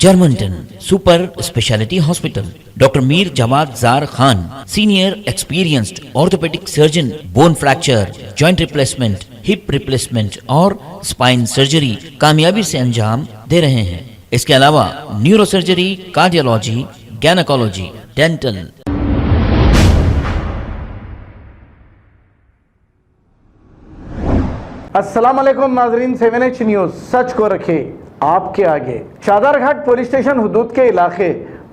Germanton super speciality hospital, doctor Mir Jawad Jar Khan, senior experienced orthopaedic surgeon, bone fracture, joint replacement, hip replacement और spine surgery कामयाबी से अंजाम दे रहे हैं। इसके अलावा neuro surgery, cardiology, gynaecology, dental. अस्सलाम वालेकुम नाजरीन, 7H न्यूज सच को रखे आपके आगे। चादरघाट पुलिस स्टेशन हुदूद के इलाके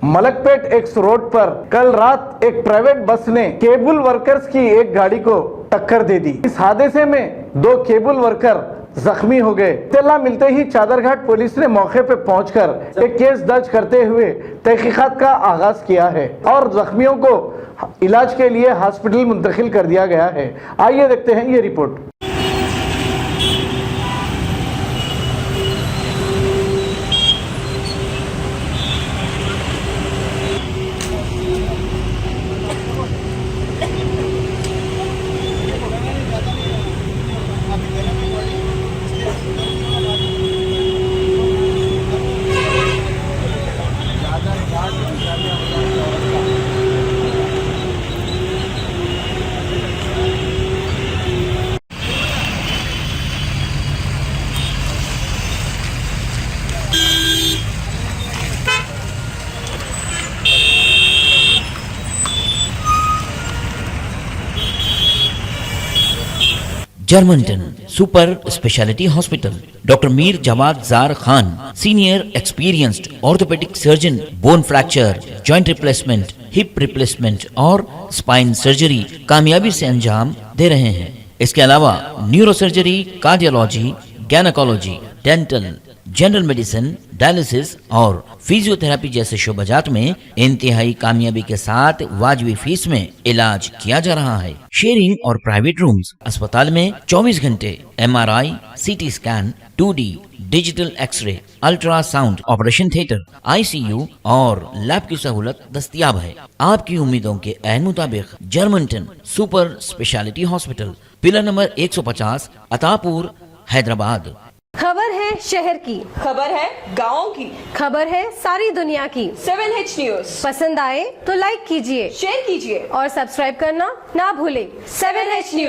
मलकपेट एक्स रोड पर कल रात एक प्राइवेट बस ने केबल वर्कर्स की एक गाड़ी को टक्कर दे दी। इस हादसे में 2 केबल वर्कर जख्मी हो गए। इत्तला मिलते ही चादरघाट पुलिस ने मौके पर पहुंचकर एक केस दर्ज करते हुए तहकीकात का आगाज किया है और जख्मियों को इलाज के लिए हॉस्पिटल मुंतकिल कर दिया गया है। आइए देखते हैं ये रिपोर्ट। Germanton super speciality hospital, doctor Mir Jawad Jar Khan, senior experienced orthopaedic surgeon, bone fracture, joint replacement, hip replacement और स्पाइन सर्जरी कामयाबी से अंजाम दे रहे हैं। इसके अलावा neuro surgery, cardiology, gynaecology, dental, general medicine, dialysis और फिजियोथेरेपी जैसे शोबाजात में इंतहाई कामयाबी के साथ वाजबी फीस में इलाज किया जा रहा है। शेयरिंग और प्राइवेट रूम्स, अस्पताल में 24 घंटे MRI, CT scan, 2D digital x-ray, ultrasound, operation theatre, ICU और लैब की सहूलत दस्तयाब है। आपकी उम्मीदों के ऐन मुताबिक Germanton super speciality hospital, pillar number 150, Attapur, Hyderabad. खबर है शहर की, खबर है गाँव की, खबर है सारी दुनिया की। 7H न्यूज पसंद आए तो लाइक कीजिए, शेयर कीजिए और सब्सक्राइब करना ना भूलें। 7H news.